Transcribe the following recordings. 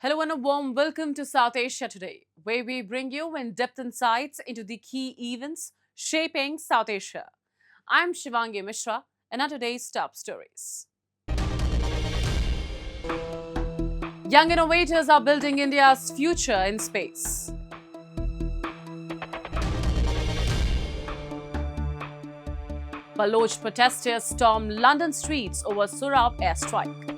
Hello and a warm welcome to South Asia Today, where we bring you in-depth insights into the key events shaping South Asia. I'm Shivangi Mishra, and are today's top stories. Young innovators are building India's future in space. Baloch protesters storm London streets over Surab airstrike.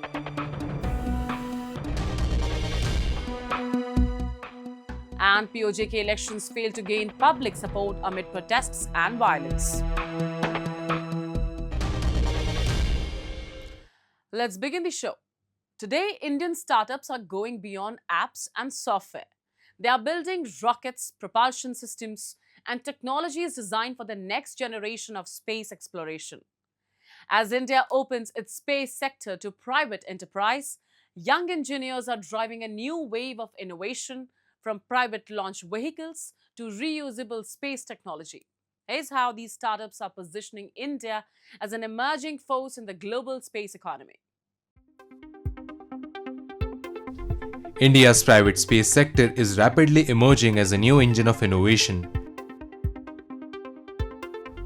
And POJK elections fail to gain public support amid protests and violence. Let's begin the show. Today, Indian startups are going beyond apps and software. They are building rockets, propulsion systems, and technologies designed for the next generation of space exploration. As India opens its space sector to private enterprise, young engineers are driving a new wave of innovation from private launch vehicles to reusable space technology. Here's how these startups are positioning India as an emerging force in the global space economy. India's private space sector is rapidly emerging as a new engine of innovation.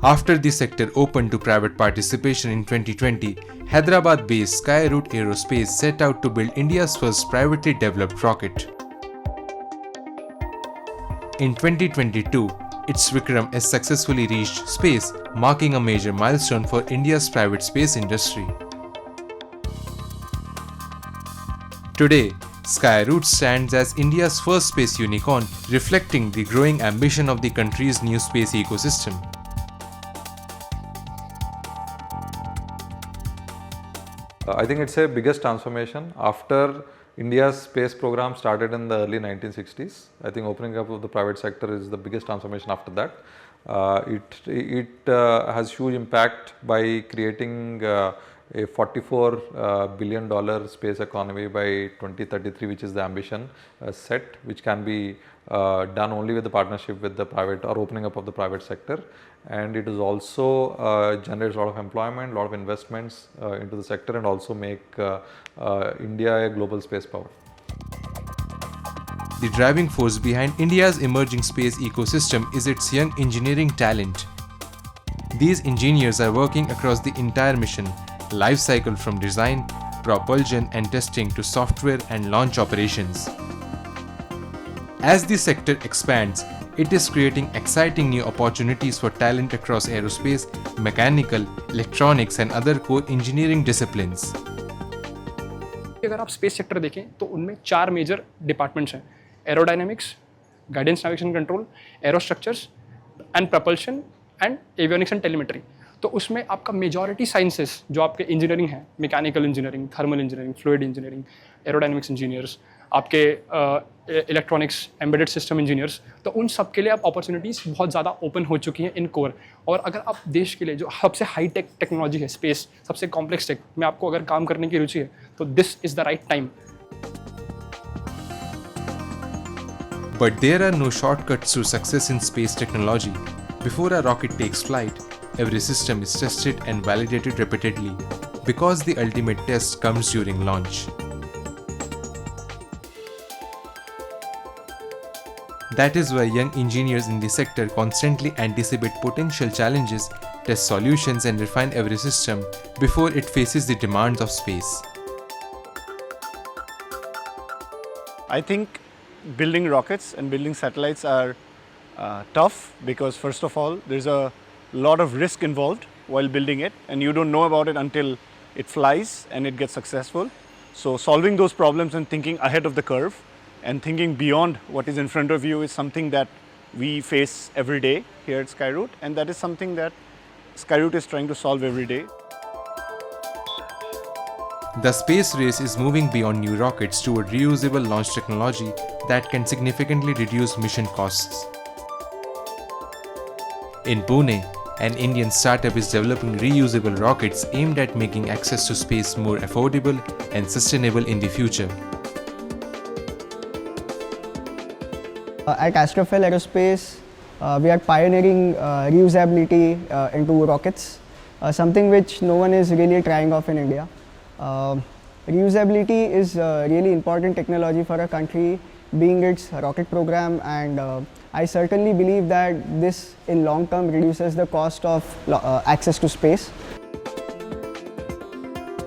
After the sector opened to private participation in 2020, Hyderabad-based Skyroot Aerospace set out to build India's first privately developed rocket. In 2022, its Vikram has successfully reached space, marking a major milestone for India's private space industry. Today, Skyroot stands as India's first space unicorn, reflecting the growing ambition of the country's new space ecosystem. I think it's a biggest transformation after India's space program started in the early 1960s. I think opening up of the private sector is the biggest transformation after that. It has huge impact by creating a $44 billion space economy by 2033, which is the ambition set, which can be done only with the partnership with the private or opening up of the private sector. And it is also generates a lot of employment, a lot of investments into the sector, and also make India a global space power. The driving force behind India's emerging space ecosystem is its young engineering talent. These engineers are working across the entire mission life cycle, from design, propulsion and testing to software and launch operations. As the sector expands, it is creating exciting new opportunities for talent across aerospace, mechanical, electronics and other core engineering disciplines. अगर आप space sector देखें तो उनमें 4 major departments हैं: aerodynamics, guidance navigation control, aerostructures and propulsion and avionics and telemetry. तो उसमें आपका majority sciences जो आपके इंजीनियरिंग हैं, mechanical engineering, thermal engineering, fluid engineering, aerodynamics engineers, आपके इलेक्ट्रॉनिक्स, एम्बेडेड सिस्टम इंजीनियर्स, तो उन सब के लिए अब अपॉर्चुनिटीज़ बहुत ज़्यादा ओपन हो चुकी हैं इन कोर. और अगर आप देश के लिए जो सबसे हाई टेक टेक्नोलॉजी है स्पेस, सबसे कॉम्प्लेक्स टेक में आपको अगर काम करने की रुचि है तो this is the right time. But there are no shortcuts to success in space technology. Before a rocket takes flight, every system is tested and validated repeatedly, because the ultimate test comes during launch. That is why young engineers in the sector constantly anticipate potential challenges, test solutions and refine every system before it faces the demands of space. I think building rockets and building satellites are tough because, first of all, there's a lot of risk involved while building it, and you don't know about it until it flies and it gets successful. So solving those problems and thinking ahead of the curve and thinking beyond what is in front of you is something that we face every day here at Skyroot, and that is something that Skyroot is trying to solve every day. The space race is moving beyond new rockets toward reusable launch technology that can significantly reduce mission costs. In Pune, an Indian startup is developing reusable rockets aimed at making access to space more affordable and sustainable in the future. At Astrofel Aerospace, we are pioneering reusability into rockets, something which no one is really trying of in India. Reusability is really important technology for a country, being its rocket program, and I certainly believe that this in long term reduces the cost of access to space.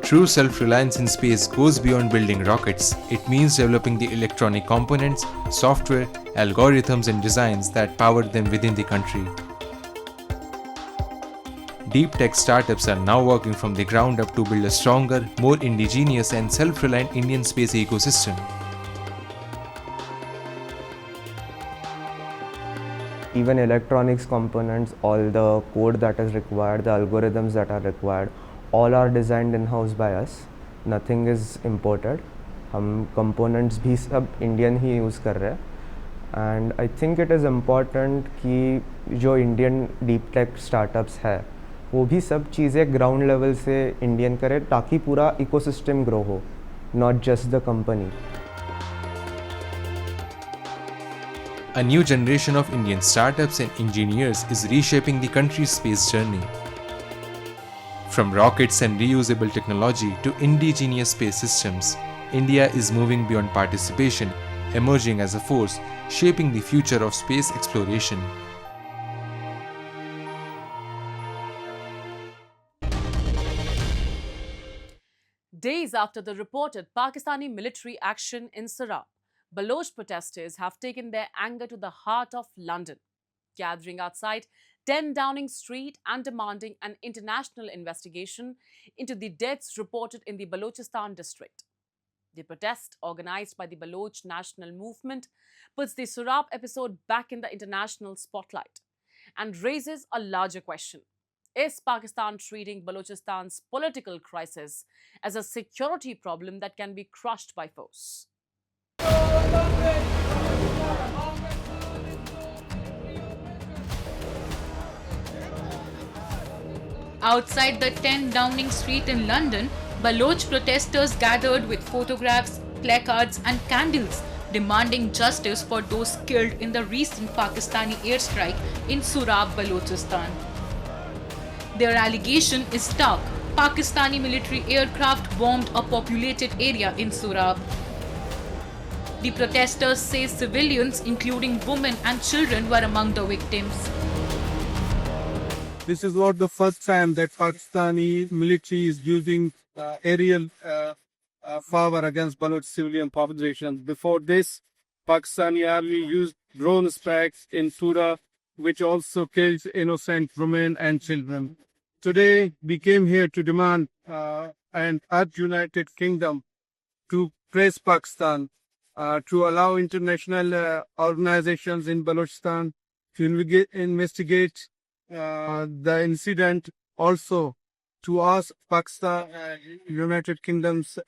True self-reliance in space goes beyond building rockets. It means developing the electronic components, software, algorithms and designs that power them within the country. Deep tech startups are now working from the ground up to build a stronger, more indigenous and self-reliant Indian space ecosystem. Even electronics components, all the code that is required, the algorithms that are required, all are designed in-house by us. Nothing is imported. हम components भी सब Indian ही use कर रहे हैं. And I think it is important कि जो Indian deep tech startups है वो भी सब चीज़ें ground level से Indian करें ताकि पूरा ecosystem grow हो, not just the company. A new generation of Indian startups and engineers is reshaping the country's space journey. From rockets and reusable technology to indigenous space systems, India is moving beyond participation, emerging as a force shaping the future of space exploration. Days after the reported Pakistani military action in Sarab, Baloch protesters have taken their anger to the heart of London, gathering outside 10 Downing Street and demanding an international investigation into the deaths reported in the Balochistan district. The protest, organized by the Baloch National Movement, puts the Sarab episode back in the international spotlight and raises a larger question. Is Pakistan treating Balochistan's political crisis as a security problem that can be crushed by force? Outside the 10 Downing Street in London, Baloch protesters gathered with photographs, placards and candles demanding justice for those killed in the recent Pakistani airstrike in Surab, Balochistan. Their allegation is stark. Pakistani military aircraft bombed a populated area in Surab. The protesters say civilians, including women and children, were among the victims. This is not the first time that Pakistani military is using aerial power against Baloch civilian populations. Before this, Pakistani army used drone strikes in Surah, which also kills innocent women and children. Today, we came here to demand and urge United Kingdom to press Pakistan to allow international organizations in Balochistan to investigate the incident, also to ask Pakistan United Kingdom's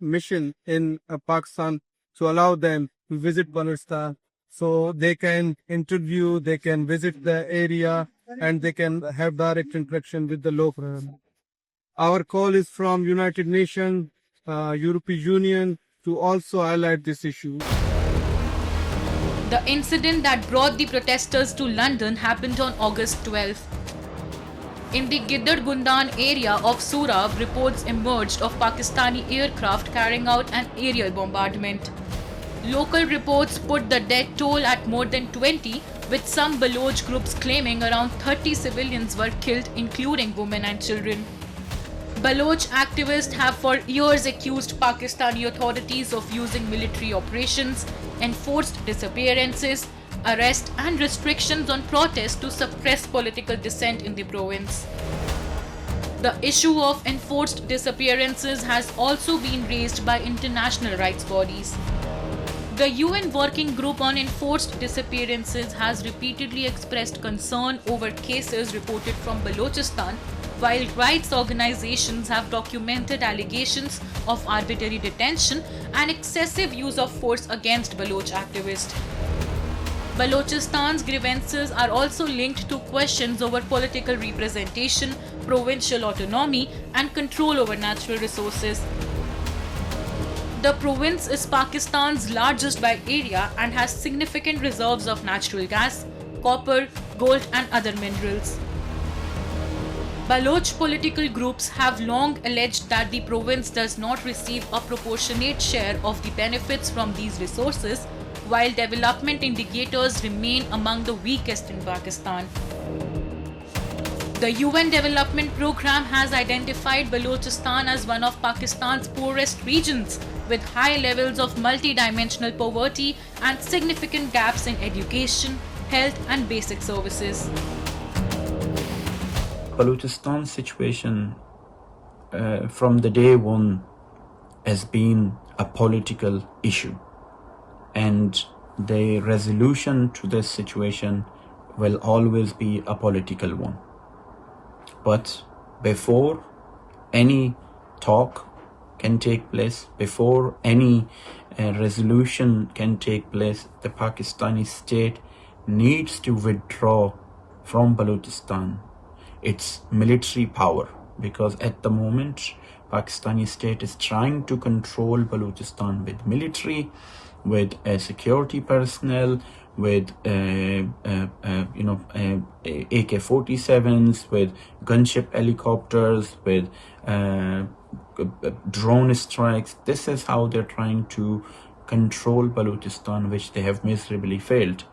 mission in Pakistan to allow them to visit Balochistan so they can interview, they can visit the area and they can have direct interaction with the local. Our call is from United Nations, European Union to also highlight this issue. The incident that brought the protesters to London happened on August 12. In the Gidar-Gundan area of Surab, reports emerged of Pakistani aircraft carrying out an aerial bombardment. Local reports put the death toll at more than 20, with some Baloch groups claiming around 30 civilians were killed, including women and children. Baloch activists have for years accused Pakistani authorities of using military operations, enforced disappearances, arrest and restrictions on protests to suppress political dissent in the province. The issue of enforced disappearances has also been raised by international rights bodies. The UN Working Group on Enforced Disappearances has repeatedly expressed concern over cases reported from Balochistan, while rights organizations have documented allegations of arbitrary detention and excessive use of force against Baloch activists. Balochistan's grievances are also linked to questions over political representation, provincial autonomy, and control over natural resources. The province is Pakistan's largest by area and has significant reserves of natural gas, copper, gold, and other minerals. Baloch political groups have long alleged that the province does not receive a proportionate share of the benefits from these resources, while development indicators remain among the weakest in Pakistan. The UN Development Programme has identified Balochistan as one of Pakistan's poorest regions, with high levels of multidimensional poverty and significant gaps in education, health, and basic services. Balochistan situation from the day one has been a political issue, and the resolution to this situation will always be a political one. But before any talk can take place, before any resolution can take place, the Pakistani state needs to withdraw from Balochistan its military power, because at the moment Pakistani state is trying to control Balochistan with military, with security personnel, with AK-47s, with gunship helicopters, with drone strikes. This is how they're trying to control Balochistan, which they have miserably failed.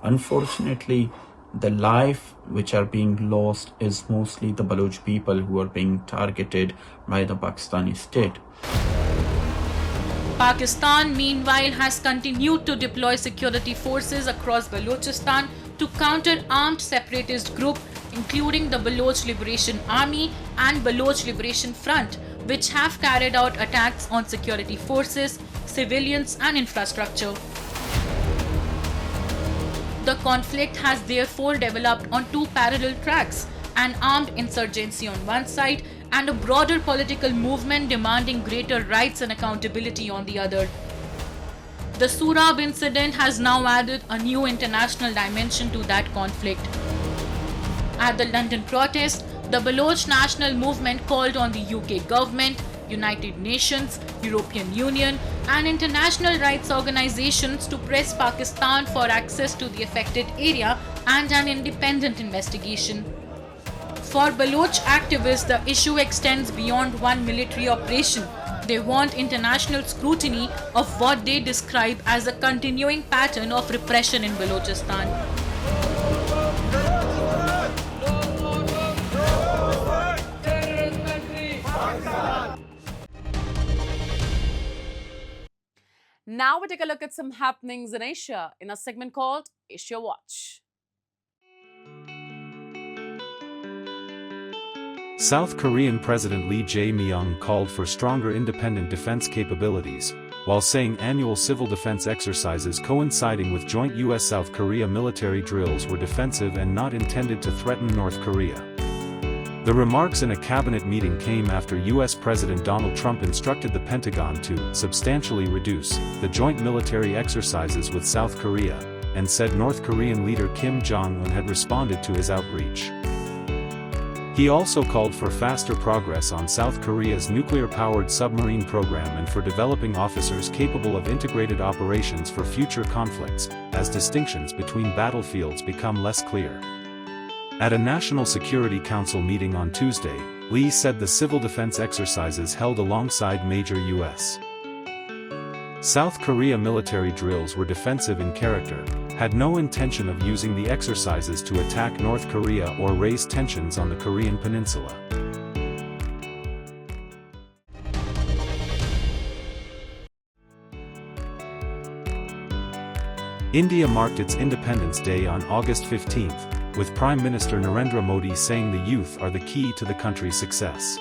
Unfortunately, the life which are being lost is mostly the Baloch people who are being targeted by the Pakistani state. Pakistan, meanwhile, has continued to deploy security forces across Balochistan to counter armed separatist groups, including the Baloch Liberation Army and Baloch Liberation Front, which have carried out attacks on security forces, civilians, and infrastructure. The conflict has therefore developed on two parallel tracks: an armed insurgency on one side and a broader political movement demanding greater rights and accountability on the other. The Surab incident has now added a new international dimension to that conflict. At the London protest, the Baloch National Movement called on the UK government, United Nations, European Union, and international rights organizations to press Pakistan for access to the affected area and an independent investigation. For Baloch activists, the issue extends beyond one military operation. They want international scrutiny of what they describe as a continuing pattern of repression in Balochistan. Now we take a look at some happenings in Asia in a segment called Asia Watch. South Korean President Lee Jae-myung called for stronger independent defense capabilities, while saying annual civil defense exercises coinciding with joint US-South Korea military drills were defensive and not intended to threaten North Korea. The remarks in a cabinet meeting came after US President Donald Trump instructed the Pentagon to substantially reduce the joint military exercises with South Korea, and said North Korean leader Kim Jong-un had responded to his outreach. He also called for faster progress on South Korea's nuclear-powered submarine program and for developing officers capable of integrated operations for future conflicts, as distinctions between battlefields become less clear. At a National Security Council meeting on Tuesday, Lee said the civil defense exercises held alongside major U.S. South Korea military drills were defensive in character, had no intention of using the exercises to attack North Korea or raise tensions on the Korean peninsula. India marked its Independence Day on August 15th, with Prime Minister Narendra Modi saying the youth are the key to the country's success.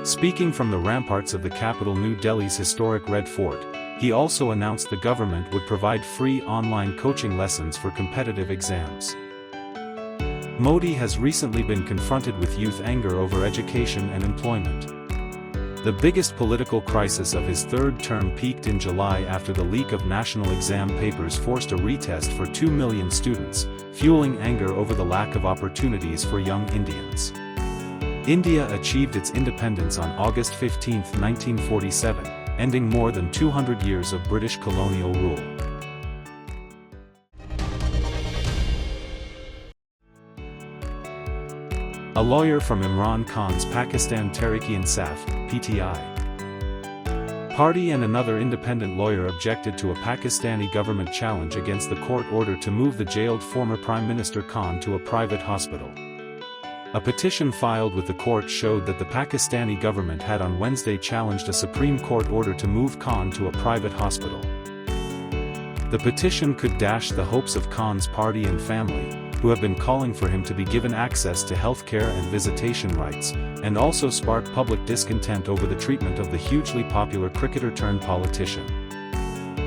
Speaking from the ramparts of the capital New Delhi's historic Red Fort, he also announced the government would provide free online coaching lessons for competitive exams. Modi has recently been confronted with youth anger over education and employment. The biggest political crisis of his third term peaked in July after the leak of national exam papers forced a retest for 2 million students, fueling anger over the lack of opportunities for young Indians. India achieved its independence on August 15, 1947, ending more than 200 years of British colonial rule. a lawyer from Imran Khan's Pakistan Tehreek-e-Insaf (PTI) party and another independent lawyer objected to a Pakistani government challenge against the court order to move the jailed former Prime Minister Khan to a private hospital. A petition filed with the court showed that the Pakistani government had on Wednesday challenged a Supreme Court order to move Khan to a private hospital. The petition could dash the hopes of Khan's party and family, who have been calling for him to be given access to health care and visitation rights, and also spark public discontent over the treatment of the hugely popular cricketer-turned-politician.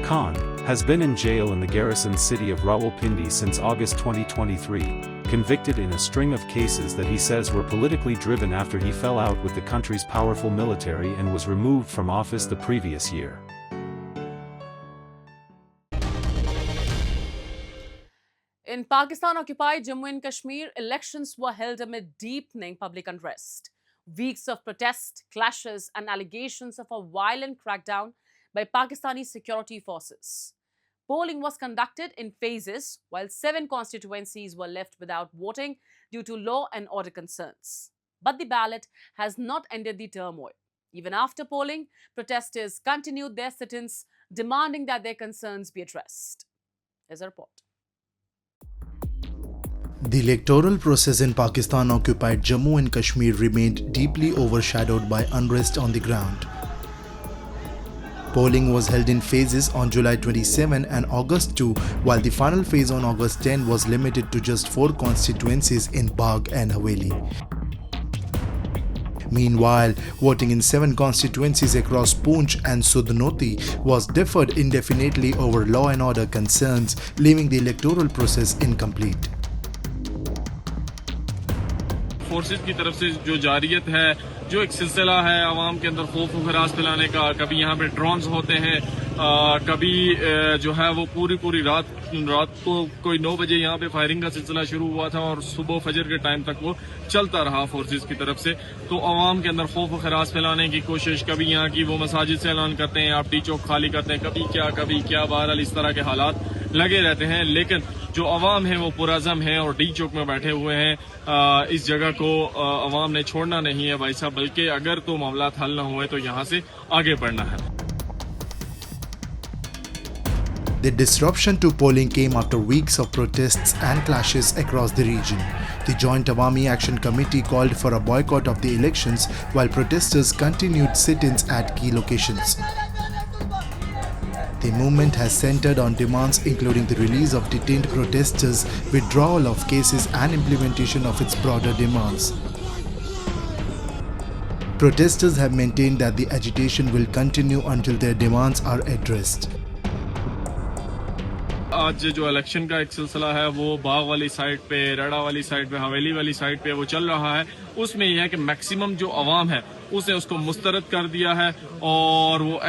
Khan has been in jail in the garrison city of Rawalpindi since August 2023, convicted in a string of cases that he says were politically driven after he fell out with the country's powerful military and was removed from office the previous year. In Pakistan-occupied Jammu and Kashmir, elections were held amid deepening public unrest. Weeks of protest, clashes, and allegations of a violent crackdown by Pakistani security forces. Polling was conducted in phases, while 7 constituencies were left without voting due to law and order concerns. But the ballot has not ended the turmoil. Even after polling, protesters continued their sit-ins, demanding that their concerns be addressed. Here's a report. The electoral process in Pakistan-occupied Jammu and Kashmir remained deeply overshadowed by unrest on the ground. Polling was held in phases on July 27 and August 2, while the final phase on August 10 was limited to just 4 constituencies in Bagh and Haveli. Meanwhile, voting in 7 constituencies across Poonch and Sudnoti was deferred indefinitely over law and order concerns, leaving the electoral process incomplete. Forces की तरफ से जो जारियत है, जो एक सिलसिला है आवाम के अंदर खौफ व खराश फैलाने का, कभी यहाँ पे ड्रोन्स होते हैं, कभी जो है वो पूरी रात को कोई 9 बजे यहाँ पे फायरिंग का सिलसिला शुरू हुआ था और सुबह फजर के टाइम तक वो चलता रहा फोर्सेस की तरफ से। तो आवाम के अंदर खौफ व खराश फैलाने की कोशिश, कभी यहाँ की वो मसाजिद से ऐलान करते हैं आप टी चौक खाली करते हैं, कभी क्या बहरहाल इस तरह के हालात लगे रहते हैं। लेकिन जो अवाम है वो पुरअज़म है और डी चौक में बैठे हुए हैं। इस जगह को अवाम ने छोड़ना नहीं है भाई साहब, बल्कि अगर तो मामला हल न हुए तो यहाँ से आगे बढ़ना है। The disruption to polling came after weeks of protests and clashes across the region. The Joint Awami Action Committee called for a boycott of the elections while protesters continued sit-ins at key locations. The movement has centered on demands including the release of detained protesters, withdrawal of cases and implementation of its broader demands. Protesters have maintained that the agitation will continue until their demands are addressed. आज जो election का एक सिलसिला है वो बाग वाली side पे, रेड़ा वाली साइड पे, हवेली वाली साइड पे वो चल रहा है। उसमें यह है कि मैक्सिमम जो अवाम है उसने उसको मुस्तरद कर दिया है और वो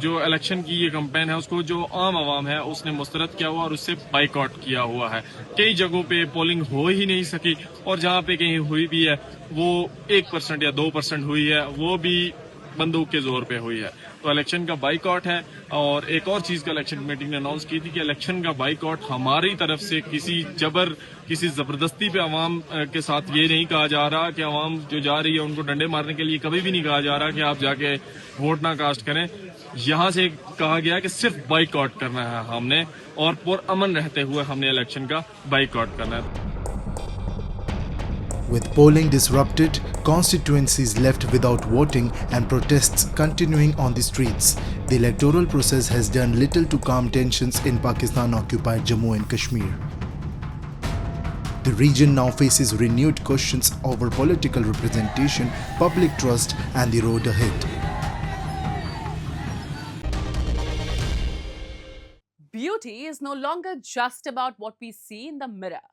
जो इलेक्शन की ये कैंपेन है उसको जो आम अवाम है उसने मुस्तरद किया हुआ और उससे बाइकआउट किया हुआ है। कई जगहों पे पोलिंग हो ही नहीं सकी और जहाँ पे कहीं हुई भी है वो 1% या 2% हुई है, वो भी बंदूक के जोर पे हुई है। तो इलेक्शन का बाइकआउट है। और एक और चीज का इलेक्शन कमेटी ने अनाउंस की थी कि इलेक्शन का बाइकआउट हमारी तरफ से किसी जबरदस्ती पे अवाम के साथ ये नहीं कहा जा रहा कि अवाम जो जा रही है उनको डंडे मारने के लिए कभी भी नहीं कहा जा रहा कि आप जाके वोट ना कास्ट करें। यहाँ से कहा गया कि सिर्फ बाइकआउट करना है हमने और पुरअमन रहते हुए हमने इलेक्शन का बाइकआउट करना है। With polling disrupted, constituencies left without voting and protests continuing on the streets, the electoral process has done little to calm tensions in Pakistan-occupied Jammu and Kashmir. The region now faces renewed questions over political representation, public trust and the road ahead. Beauty is no longer just about what we see in the mirror.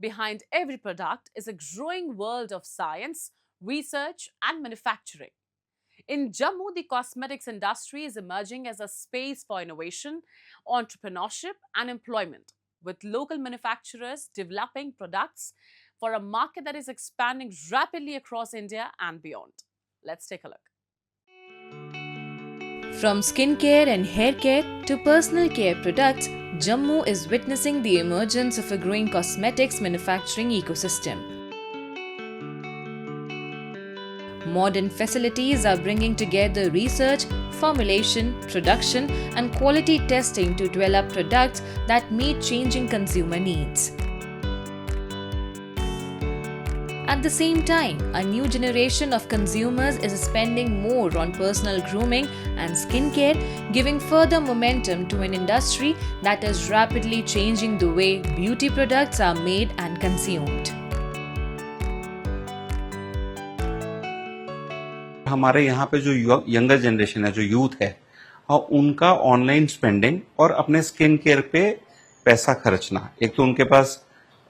Behind every product is a growing world of science, research and manufacturing. In Jammu, the cosmetics industry is emerging as a space for innovation, entrepreneurship and employment, with local manufacturers developing products for a market that is expanding rapidly across India and beyond. Let's take a look. From skincare and hair care to personal care products, Jammu is witnessing the emergence of a growing cosmetics manufacturing ecosystem. Modern facilities are bringing together research, formulation, production, and quality testing to develop products that meet changing consumer needs. At the same time, a new generation of consumers is spending more on personal grooming and skincare, giving further momentum to an industry that is rapidly changing the way beauty products are made and consumed. हमारे यहाँ पे जो younger generation है, जो youth है, और उनका online spending और अपने स्किन केयर पे पैसा खर्चना, एक तो उनके पास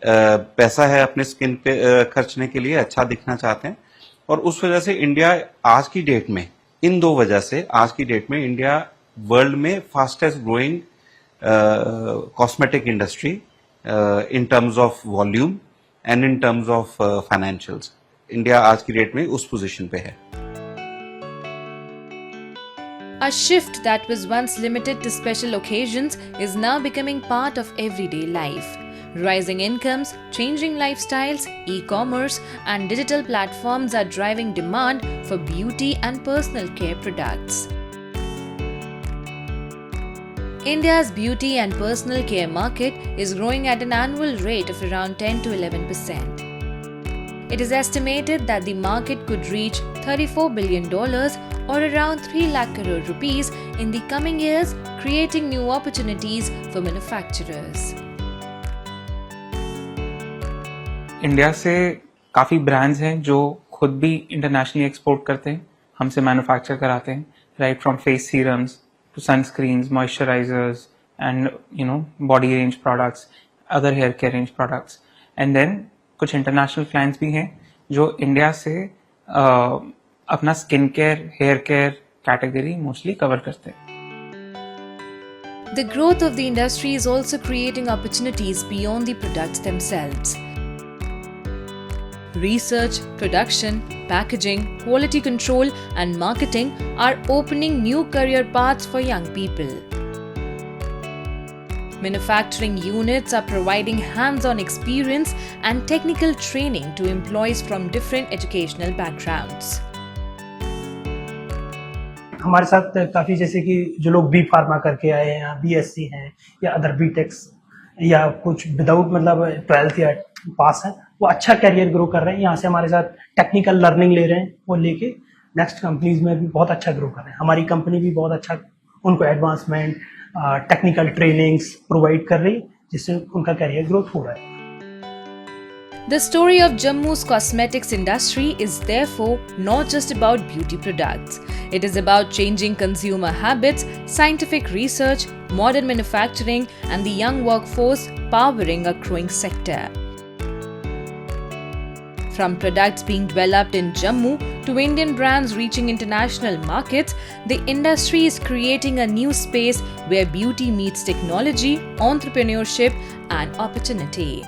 पैसा है अपने स्किन पे खर्चने के लिए, अच्छा दिखना चाहते हैं, और उस वजह से इंडिया आज की डेट में, इन दो वजह से आज की डेट में इंडिया वर्ल्ड में fastest growing cosmetic industry in terms of volume and in terms of financials, India आज की डेट में उस पोजीशन पे है. A shift that was once limited to special occasions is now becoming part of everyday life. Rising incomes, changing lifestyles, e-commerce, and digital platforms are driving demand for beauty and personal care products. India's beauty and personal care market is growing at an annual rate of around 10 to 11%. It is estimated that the market could reach $34 billion or around 3 lakh crore rupees in the coming years, creating new opportunities for manufacturers. India से काफ़ी brands हैं जो खुद भी internationally export करते हैं, हमसे manufacture कराते हैं, right from face serums to sunscreens, moisturizers and body range products, other hair care range products, and then कुछ इंटरनेशनल क्लाइंट्स भी हैं जो इंडिया से अपना skin care, hair care category mostly cover करते हैं. The growth of the industry is also creating opportunities beyond the products themselves. Research, production, packaging, quality control, and marketing are opening new career paths for young people. Manufacturing units are providing hands-on experience and technical training to employees from different educational backgrounds. हमारे साथ काफ़ी जैसे कि जो लोग B pharma करके आए हैं या बीएससी हैं या अदर बीटेक्स या कुछ विदाउट मतलब 12th या पास है, वो अच्छा करियर ग्रो कर रहे हैं. यहाँ से हमारे साथ टेक्निकल लर्निंग ले रहे हैं, वो लेके नेक्स्ट कंपनीज में भी बहुत अच्छा ग्रो कर रहे हैं. हमारी कंपनी भी बहुत अच्छा उनको एडवांसमेंट, टेक्निकल ट्रेनिंग्स प्रोवाइड कर रही है, जिससे उनका करियर ग्रोथ हो रहा है. The story of Jammu's cosmetics industry is therefore not just about beauty products. It is about changing consumer habits, scientific research, modern manufacturing, and the young workforce powering a growing sector. From products being developed in Jammu to Indian brands reaching international markets, the industry is creating a new space where beauty meets technology, entrepreneurship, and opportunity.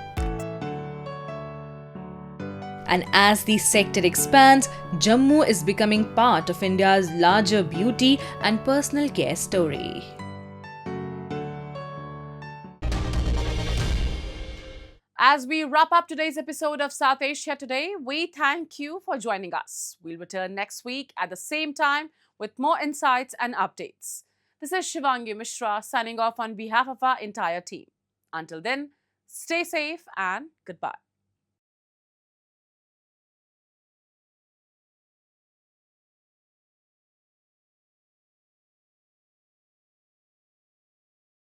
And as the sector expands, Jammu is becoming part of India's larger beauty and personal care story. As we wrap up today's episode of South Asia Today, we thank you for joining us. We'll return next week at the same time with more insights and updates. This is Shivangi Mishra signing off on behalf of our entire team. Until then, stay safe and goodbye.